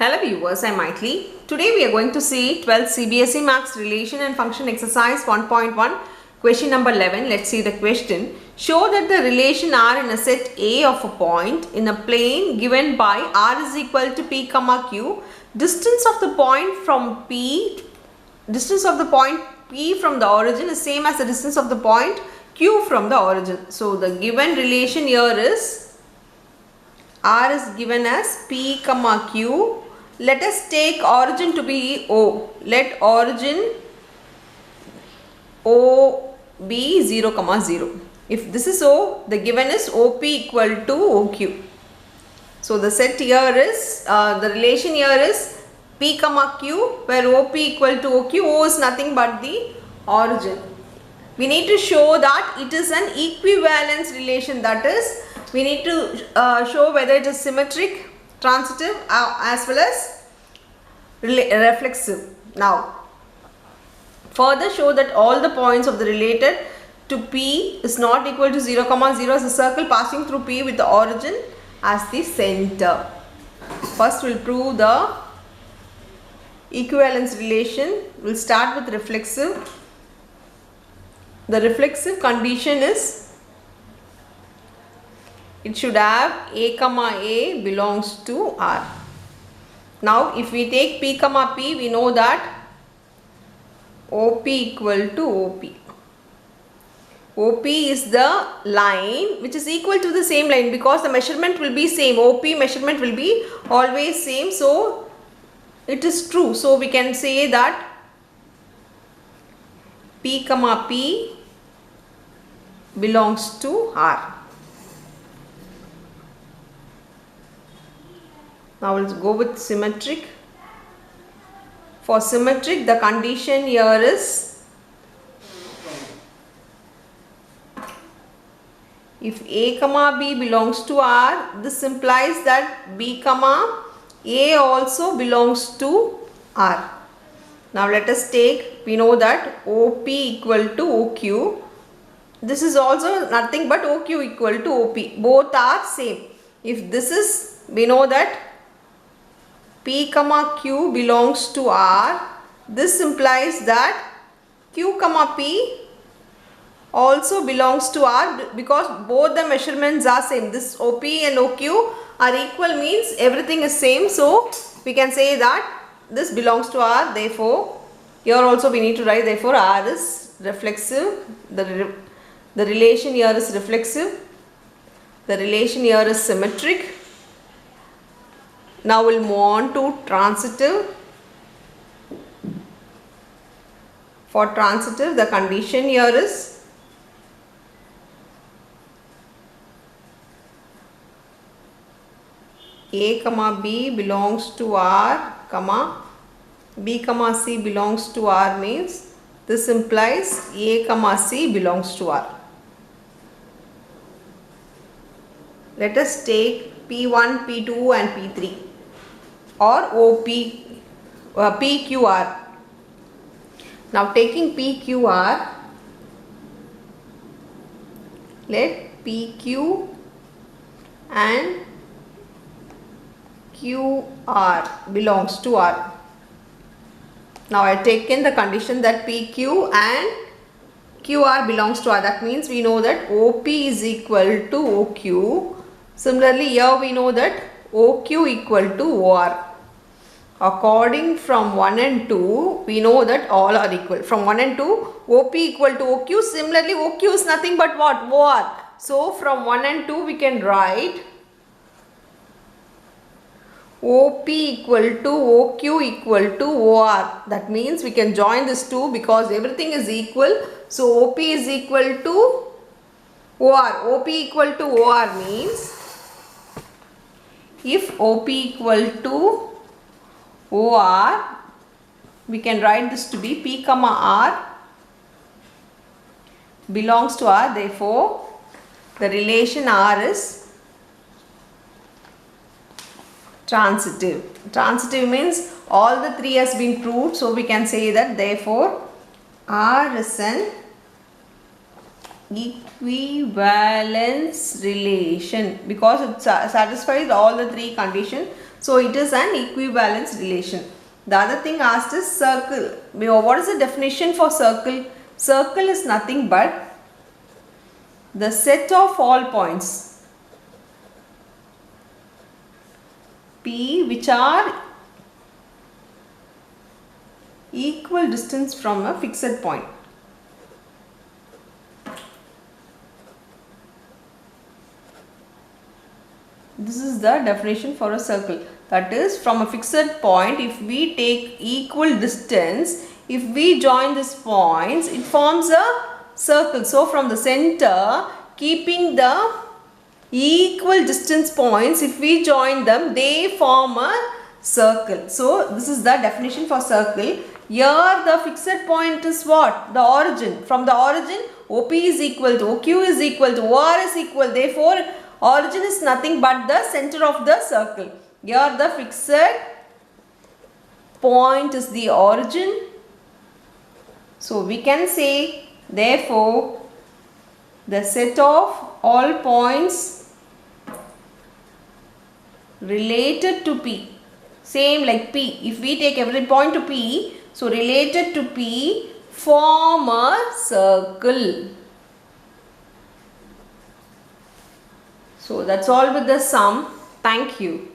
Hello viewers, I'm Maithili. Today we are going to see 12th CBSE Maths Relation and Function Exercise 1.1, question number 11. Let's see the question. Show that the relation R in a set A of a point in a plane given by R is equal to P comma Q. Distance of the point P from the origin is same as the distance of the point Q from the origin. So the given relation here is R is given as P comma Q. Let us take origin to be O. Let origin O be 0 comma 0. If this is O, the given is OP equal to OQ. So the set here is, the relation here is P comma Q, where OP equal to OQ. O is nothing but the origin. We need to show that it is an equivalence relation, that is, we need to show whether it is symmetric, transitive as well as reflexive. Now, further show that all the points of the related to P is not equal to 0 comma 0 as a circle passing through P with the origin as the center. First we will prove the equivalence relation. We will start with reflexive. The reflexive condition is it should have A comma A belongs to R. Now if we take P comma P, we know that OP equal to OP. OP is the line which is equal to the same line because the measurement will be same. OP measurement will be always same. So it is true. So we can say that P comma P belongs to R. Now let's go with symmetric. For symmetric, the condition here is if A comma B belongs to R, this implies that B comma A also belongs to R. Now let us take, we know that OP equal to OQ. This is also nothing but OQ equal to OP. Both are same. If this is, we know that P comma Q belongs to R. This implies that Q comma P also belongs to R because both the measurements are same. This OP and OQ are equal means everything is same. So we can say that this belongs to R. Therefore, here also we need to write therefore R is reflexive. The relation here is reflexive. The relation here is symmetric. Now we'll move on to transitive. For transitive, the condition here is A comma B belongs to R, comma B comma C belongs to R means this implies A comma C belongs to R. Let us take P1, P2 and P3 or OP, PQR. Now taking PQR, let PQ and QR belongs to R. Now I have taken the condition that PQ and QR belongs to R. That means we know that OP is equal to OQ. Similarly, here we know that OQ equal to OR. According from 1 and 2, we know that all are equal. From 1 and 2, OP equal to OQ. Similarly, OQ is nothing but what? OR. So, from 1 and 2, we can write OP equal to OQ equal to OR. That means we can join this 2 because everything is equal. So, OP is equal to OR. OP equal to OR means if OP equal to OR, we can write this to be P comma R belongs to R. Therefore, the relation R is transitive. Transitive means all the three has been proved. So, we can say that therefore, R is an equivalence relation because it satisfies all the three conditions. So it is an equivalence relation. The other thing asked is circle. What is the definition for circle? Circle is nothing but the set of all points P which are equal distance from a fixed point. This is the definition for a circle. That is, from a fixed point, if we take equal distance, if we join these points, it forms a circle. So from the center, keeping the equal distance points, if we join them, they form a circle. So this is the definition for circle. Here the fixed point is what? The origin. From the origin, OP is equal to OQ is equal to OR is equal. Therefore, origin is nothing but the center of the circle. Here the fixed point is the origin. So we can say, therefore, the set of all points related to P, same like P, if we take every point to P, so related to P form a circle. So that's all with the sum. Thank you.